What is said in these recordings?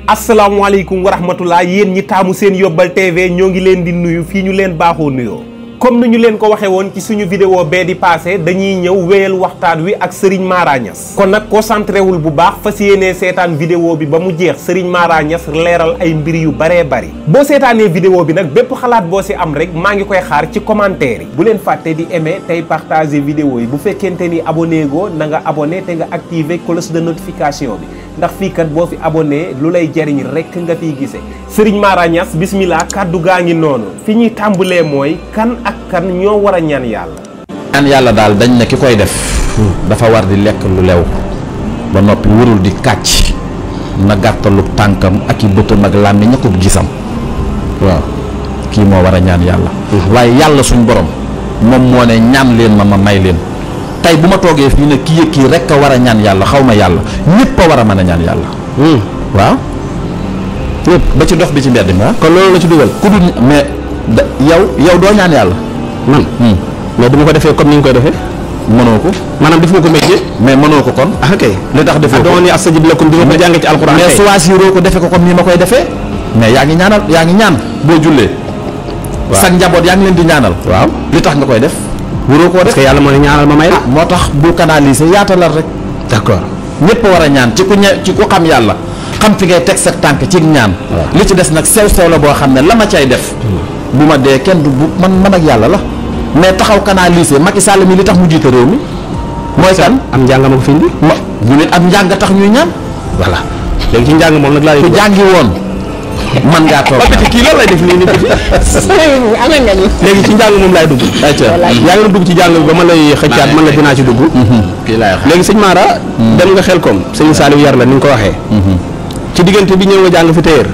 asalaamaaleykum wa rahmatullah yéen ñi taamu seen Yóbbal TV ñoo ngi leen di nuyu fii ñu leen baaxoo nuyoo comme ni ñu leen ko waxee woon ci suñu vidéo bee di passé dañuy ñëw wéyal waxtaan wi ak Serigne Mara Niass kon nag concentré wul bu baax fas yéenee seetaan vidéo bi ba mu jeex Serigne Mara Niass leeral ay mbir yu baree bari boo seetaanee vidéo bi nag bépp xalaat boo si am rek maa ngi koy xaar ci commentaire yi bu leen fàtte di aimer tey partager vidéo yi bu fekkente ni abonné goo na nga abonné te nga activer cloche de notification bi ndax fii kat boo fi abonné lu lay jariñ rek nga fiy gisee Serigne Mara Niass bismillah kàddu gaa ngi noonu fi ñuy tàmbalee mooy kan ak kan ñoo war a ñaan yàlla. ñaan yàlla daal dañ ne ki koy def dafa war di lekk lu lew ba noppi warul di kàcc na gàttalu tànkam ak i bëtam ak làmmiñ ak gisam waaw kii moo war a ñaan yàlla. waaye yàlla suñ borom moom moo ne ñaan leen ma may leen. tey bu ma toogee fii ne kii kii rek a war a ñaan yàlla xaw ma yàlla ñëpp a war a mën a ñaan yàlla. waaw ñëpp ba ci dox bi ci mbedd mi kon loolu la ci dugal ku dul mais yow doo ñaan yàlla. man mais du ma ko defee comme ni nga koy defee. mënoo ko maanaam def nga ko métier. mais mënoo ko kon. ah kay li tax defee ko doon ni astajib lakum bi ma ko jàngee ci alxuraan. mais choisiroo ko defee ko comme ni ma koy defee. mais yaa ngi ñaanal yaa ngi ñaan boo jullee. waaw sa njaboot yaa ngi leen di ñaanal. waaw li tax nga koy def. waroo koo def parce que yàlla moo ne ñaanal ma may la. moo tax bu canaliser yaatalal rek. d'accord ñëpp a war a ñaan ci ku xam yàlla xam fi ngay teg sa tànk ci ñaan. li ci des nag sew la boo xam ne la ma cay def. bu ma dee kenn du bu man ak yàlla la. mais taxaw canaliser Macky Sall mi li tax mu jiite réew mi. mooy kan am njàng ma ko fi indi. ñu ne am njàng tax ñuy ñaan. voilà léegi ci njàng moom nag laa ku jàngi woon. man ngaa toog ba kii loolu lay def nii amee nga ni léegi ci njàng moom laay dugg. yaa ngi dugg ci jàng bi ba ma lay xëccaat man la dinaa ci dugg. kii laay wax léegi sëñ Mara. dem nga Xelkom sëñ Saliou yar la ni nga ko waxee. ci diggante bi ñëw nga jàng fi téyeer.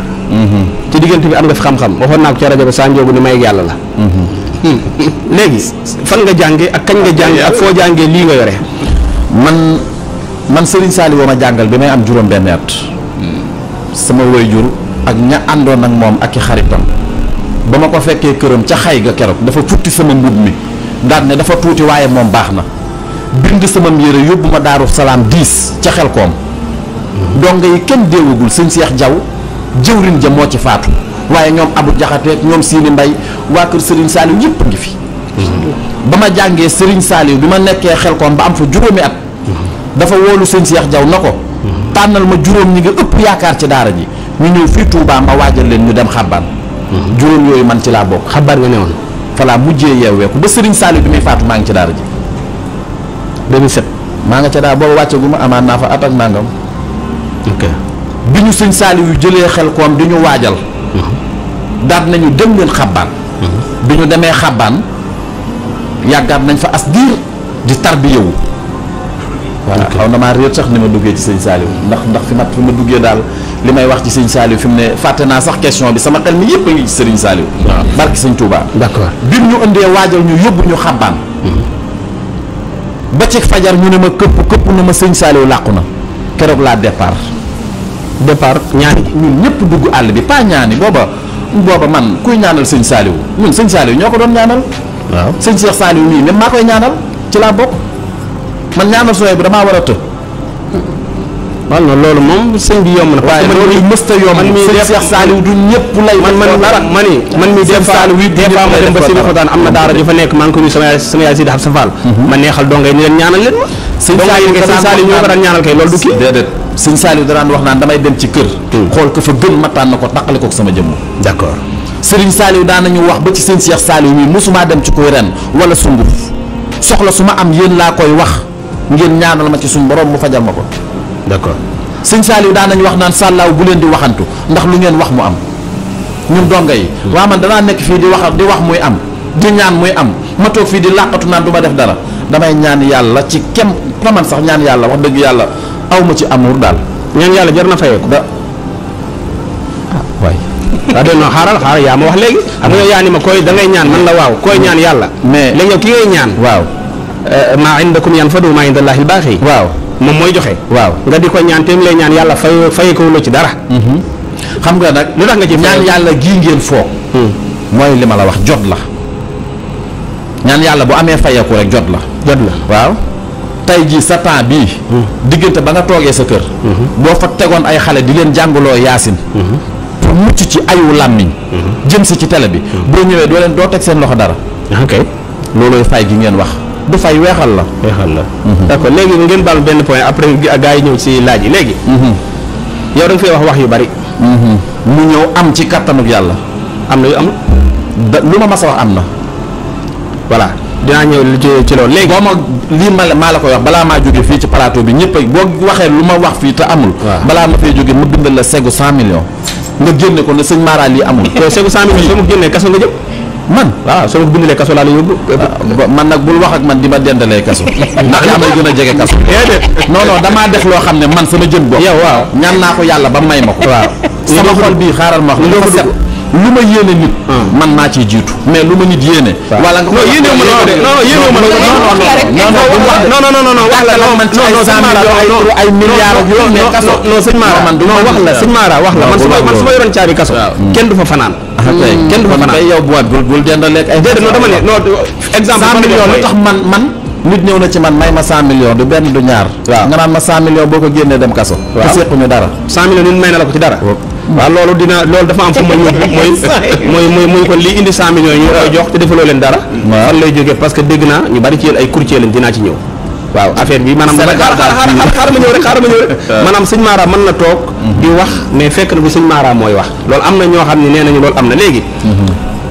ci diggante bi am nga fi xam-xam waxoon naa ko ci rajo bi saa njóobu ni may yàlla la. léegi fan nga jàngee ak kañ nga jàngee ak foo jàngee lii nga yore. man Serigne Saliou ma jàngal bi may am juróom-benn at. sama waajur ak ña àndoon ak moom ak i xaritam ba ma ko fekkee këram ca xay ga keroog dafa futti sama mbub mi daan ne dafa tuuti waaye moom baax na bind sama yére yóbbu ma Daaru Salaam 10 ca Xelkom. donga yi kenn déewagul sëñ Seex Jaw jëwrin ja moo ci faatu waaye ñoom Abu Jaxate ñoom Siini Mbay waa kër Serigne Saliou ñëpp a ngi fi. ba ma jàngee Serigne Saliou bi ma nekkee Xelkom ba am fa juróomi at. dafa woolu sëñ Seex Jaw na ko. tànnal ma juróom ñi nga ëpp yaakaar ci daara ji ñu ñëw fii Touba ma waajal leen ñu dem xabbaan. juróom yooyu man ci laa bokk. xabbaan nga newoon. voilà mujjee yeeweeku ba Serigne Saliou bi muy faatu maa ngi ci daara ji. 2007 maa nga ca daara booba wàcce gu ma amaan naa fa at ak nangam. ok bi ñu sëñ Saliou yu jëlee Xelkom di ñu waajal. daal nañu dem leen xabbaan. bi ñu demee xabbaan yàggaat nañ fa as diir di tarbiyewu. voilà xaw na maa réer sax ni ma duggee ci sëñ Saliou ndax fi ma duggee daal li may wax ci sëñ Saliou fi mu ne fàtte naa sax question bi sama xel mi yëpp a ngi ci sëriñ Saliou. waaw barki sëñ Touba. d'accord bi ñu indee waajal ñu yóbbu ñu xabbaan. ba ci fajar ñu ne ma këpp na ma sëñ Saliou làqu na keroog laa départ ñaani ñun ñëpp dugg àll bi pas ñaani booba man kuy ñaanal sëñ Saliou ñun sëñ Saliou ñoo ko doon ñaanal. waaw sëñ Cheikh Saliou mii même maa koy ñaanal ci laa bokk. man ñaanal sooy bi damaa war a të. waaw non loolu moom sëñ bi yomb na. waaye loolu mësta yomb. man mii sëñ Cheikh Saliou du ñëpp lay. man mii des fois ma dem ba Sëriñ Xotaan am na daara di fa nekk maa ngi ko nuyu sama yaay Sidi Absa Fall. ma neexal dongay ni leen ñaanal leen ma. sëñ Saliou ñoo ko daan ñaanal kay loolu du kii. déedéet sëñ Saliou daan wax naan damay dem ci kër. xool ko fa gën ma tànn ko taqale ko sama jëmm. d'accord Sëriñ Saliou daan nañu wax ba ci sëñ Cheikh Saliou mii mosumaa dem ci koy ren wala sunguf soxla su ma am yéen laa koy wax ngeen ñaanal ma ci suñ borom mu fajal ma ko. d'accord sëñ Saliou daan nañu wax naan sàllaaw bu leen di waxantu ndax lu ngeen wax mu am ñun donga yi. waa man danaa nekk fii di wax muy am di ñaan muy am ma toog fii di làqatu naan du ma def dara damay ñaan yàlla ci kem fa man sax ñaan yàlla wax dëgg yàlla aw ma ci amour daal. ñaan yàlla jar na fayeeku da waay. waaw de non xaaral yaa ma wax léegi. xam nga yaa ni ma koy da ngay ñaan man la waaw koy ñaan yàlla. mais léegi yow ki ngay ñaan. waaw. maa indakum yanfadu maa indallaahi baaxi. waaw moom mooy joxe. waaw nga di ko ñaan te mu lay ñaan yàlla fay ko la ci dara. xam nga nag lu tax nga ci ñaan yàlla gii ngeen foog. mooy li ma la wax jot la. ñaan yàlla bu amee fayeeku rek jot la. waaw tey jii sa temps bii diggante ba nga toogee sa kër boo fa tegoon ay xale di leen jàngaloo yaasin pour mucc ci ayu làmmiñ jëm si ci télé bi boo ñëwee doo teg seen loxo dara ok loolooy fay gi ngeen wax du fay weexal la d'accord léegi ngeen baal benn point après gars yi ñëw ci laaj yi léegi yow da nga fay wax yu bari mu ñëw am ci kattanuk yàlla am na yu amul lu ma mas a wax am na voilà dinaa ñëw ci loolu léegi boo ma lii maa la koy wax balaa maa jóge fii ci plateau bi ñëpp boo waxee lu ma wax fii te amul balaa ma fay jóge ma bindal la segu 100 millions nga génne ko ne sëñ Mara lii amul segu 100 millions soo ma génnee kaso nga jëm man waaw soo ma bindalee kaso laa la yóbbu man nag bul wax ak man di ma dendalee kaso ndax yaa may gën a jege kaso non damaa def loo xam ne man sama jëm bopp yow waaw ñaan naa ko yàlla ba may ma ko waaw sama xol bii xaaral ma wax lu ko set lu ma yéene nit man maa ciy jiitu mais lu ma nit yéene wala nga yéene ma non wax la man ci ay milliards ak yooyu mais kaso non sëñ Mara man du wax la sëñ Mara wax la man su ma yoroon caabi kaso kenn du fa fanaan kenn du fa fanaan yow bul dendaleeg ay déedéet non dama ne non exemple 100 millions lu tax man nit ñëw na ci man may ma 100 millions du benn du ñaar nga naan ma 100 millions boo ko génnee dem kaso te sequñu dara 100 millions nit may na la ko ci dara waaw loolu dafa am fu ma ñëw mooy kon lii indi 100 millions ñu koy jox te defaloo leen dara fan lay jógee parce que dégg naa ñu bari ci yéen ay courtier lañ dinaa ci ñëw waaw affaire bi maanaam xaaral ma ñëw rek maanaam sëñ Mara mën na toog di wax mais fekk na bu sëñ Mara mooy wax loolu am na ñoo xam ne nee nañu loolu am na léegi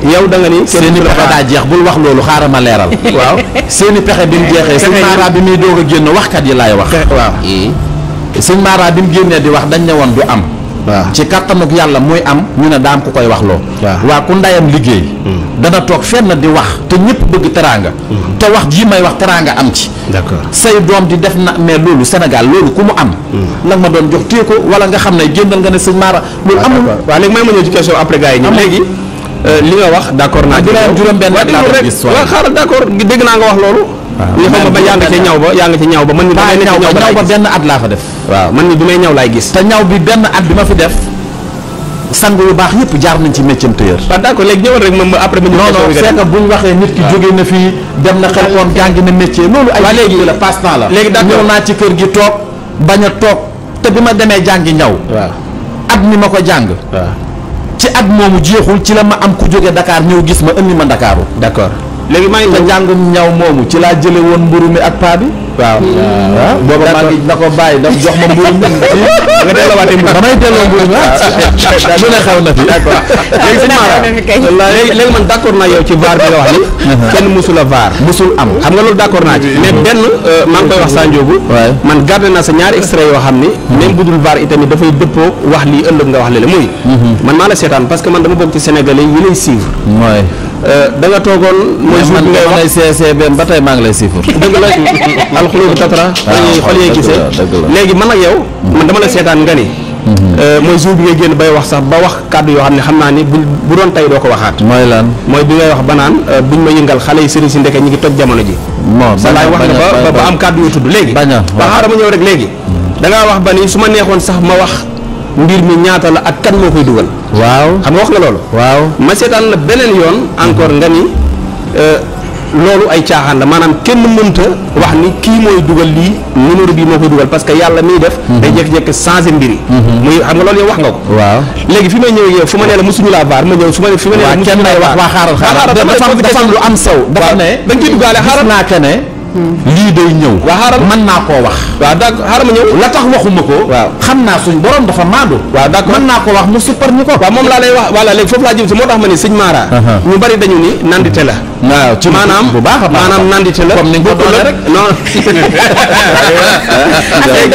yow da nga ni seeni pexe daa jeex bul wax loolu xaaral ma leeral waaw seeni pexe bi mu jeexee sëñ Mara bi muy doog a génn waxkat yi laay wax waaw sëñ Mara bi mu génnee di wax dañ ne woon du am ci kattanuk yàlla muy am ñu ne daam ku koy wax loo waa ku ndayam liggéey dana toog fenn di wax te ñëpp bëgg teraanga te wax jii may wax teraanga am ci d'accord say doom di def na mais loolu Sénégal loolu ku mu am la nga ma doon jox téye ko wala nga xam ne génnal nga ne sëñ Mara loolu amul waaw léegi may ma ñëw ci question après gars yi ñëw léegi li nga wax d'accord naa juróom benn at laa ko gis waaw xaaral d'accord dégg naa nga wax loolu li xam nga ba yaa nga ca ñaw ba man ni damay ñaw ba benn at laa fa def waaw man ni bi may ñaw laay gis te ñaw bi benn at bi ma fi def sang yu baax yëpp jaar nañ ci métier tailleur waaw d'accord léegi ñëwal rek ma après ma ñëw non c'est que buñ waxee nit ki jógee na fii dem na xel koom jàngi na métier loolu ay léegi la passe temps la léegi d'accord ñëw naa ci kër gi toog bañ a toog te bi ma demee jàngi ñaw waaw at mi ma ko jàng ci at moomu jeexul ci la ma am ku jóge Dakar ñëw gis ma indi ma Ndakaaru d'accord léegi maa ngi te njàngum ñaw moomu ci laa jële woon mburu mi ak paa bi waaw booba maa ngi na ko bàyyi daf jox ma mburu mi nga delloowaatee mburu damay delloo mburu mi lu ne xew na fi d'accord léegi sëñ Mara léegi man d'accord naa yow ci vaar bi nga wax ni kenn musul a vaar musul am xam nga loolu d'accord naa ci mais benn maa ngi koy wax Sanjoogu man gardé naa sa ñaari extrait yoo xam ni même bu dul vaar itamit dafay dëppoo wax lii ëllëg nga wax léeg muy man maa la seetaan parce que man dama bokk ci Sénégalais yi lay suivre da nga toogoon mooy jour bi ngay wax CCB ba tey maa ngi lay siifur dëgg la alxulubu tatra xol yee gisee léegi man ak yow man dama la seetaan nga ni mooy jour bi ngay génn bay wax sax ba wax kàddu yoo xam ne xam naa ni bu doon tey doo ko waxaat mooy lan mooy bi ngay wax ba naan buñ ma yëngal xale yi sëriñ si ndeke ñi ngi toj jamono ji sa laay wax ne ba am kàddu yu tudd léegi baña waaw xaaral ma ñëw rek léegi da ngaa wax ba ni su ma neexoon sax ma wax mbir mi ñaata la ak kan moo koy dugal waaw xam nga wax nga loolu waaw ma seetaan la beneen yoon encore nga ni loolu ay caaxaan la maanaam kenn mënta wax ni kii mooy dugal lii numéro bii moo koy dugal parce que yàlla miy def day jékki-jékki changé mbir yi muy xam nga loolu yow wax nga ko waaw léegi fi may ñëw yow fu ma nee la mosuñu laa vaar ma ñëw fi ma nee la kenn lay wax waa xaaral dafa am lu am sew dafa ne da nga ciy duggaale xaaral naa ke ne lii day ñëw waa xaaral mën naa koo wax waaw d'accord xaaral ma ñëw la tax waxuma ko waaw xam naa suñ borom dafa maandu waaw d'accord mën naa ko wax mu suppar ñu ko waaw moom laa lay wax voilà léegi foofu laa jëm si moo tax ma ni sëñ Mara ñu bari dañu ni nandite la waaw ci maanaam bu baax a baax maanaam nandite la comme ni nga ko doonee rek non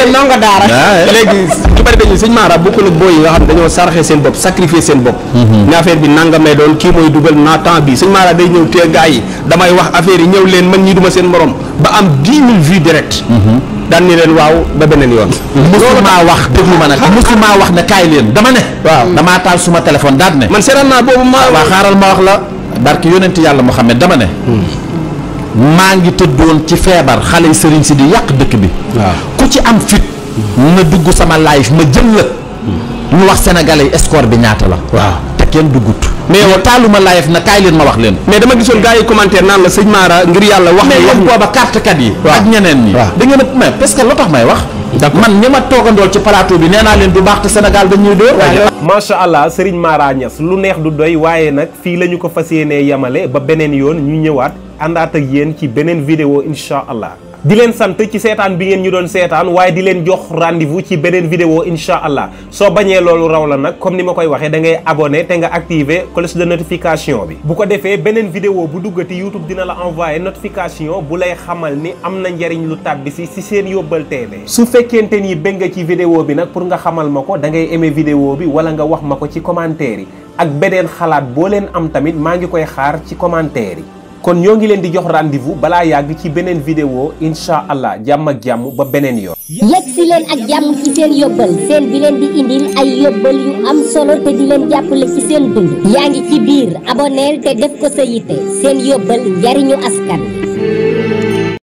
ndongo daara léegi ñu bari dañu sëñ Mara bokkul ak booy yi nga xam ne dañoo sarxe seen bopp sacrifier seen bopp ne affaire bi nangamee doon kii mooy dugal naa temps bi sëñ Mara day ñëw tee gars yi damay wax affaire yi ñëw leen man ñi duma seen morom ba am 10 000 vues direct daan ni leen waaw ba beneen yoon musuma wax déglu ma nag musuma wax ne kaay leen dama ne waaw damaa taal suma téléphone daal ne man seetaan naa boobu ma waa xaaral ma wax la barke yonent yàlla Muhammad dama ne maa ngi tëddoon ci feebar xale yi sëriñ si di yàq dëkk bi ku ci am fit na dugg sama live ma jël la ñu wax sénégalais yi score bi ñaata la waaw te kenn duggut mais yow taaluma live na kaay leen ma wax leen. mais dama gisoon gars yi commentaire naan la sëñ Mara ngir yàlla wax. mais yéen booba carte kat yi. ak ñeneen ñi. da ngeen a mais parce que lu tax may wax. man ñi ma toogandool ci plateau bi nee naa leen du baax te Sénégal dañuy dóor. macha allah Serigne Mara Niass lu neex du doy waaye nag fii la ñu ko fas yéenee yamale ba beneen yoon ñu ñëwaat àndaat ak yéen ci beneen vidéo incha allah. di leen sant ci seetaan bi ngeen ñu doon seetaan waaye di leen jox rendez-vous ci beneen vidéo incha allah soo bañee loolu raw la nag comme ni ma koy waxee da ngay abonné te nga activer cloche de notification bi bu ko defee beneen vidéo bu duggati YouTube dina la envoyer notification bu lay xamal ni am na njariñ lu tàbbi si seen Yóbbal TV su fekkente ni bëgg nga ci vidéo bi nag pour nga xamal ma ko da ngay aimer vidéo bi wala nga wax ma ko ci commentaire yi ak beneen xalaat boo leen am tamit maa ngi koy xaar ci commentaire yi kon ñoo ngi leen di jox rendez-vous balaa yàgg ci beneen vidéo incha allah jàmm ak jàmm ba beneen yoon. yegg si leen ak jàmm ci seen yóbbal seen bi leen di indil ay yóbbal yu am solo te di leen jàppale ci seen dund yaa ngi ci biir abonneel te def ko sa yitte seen yóbbal njariñu askan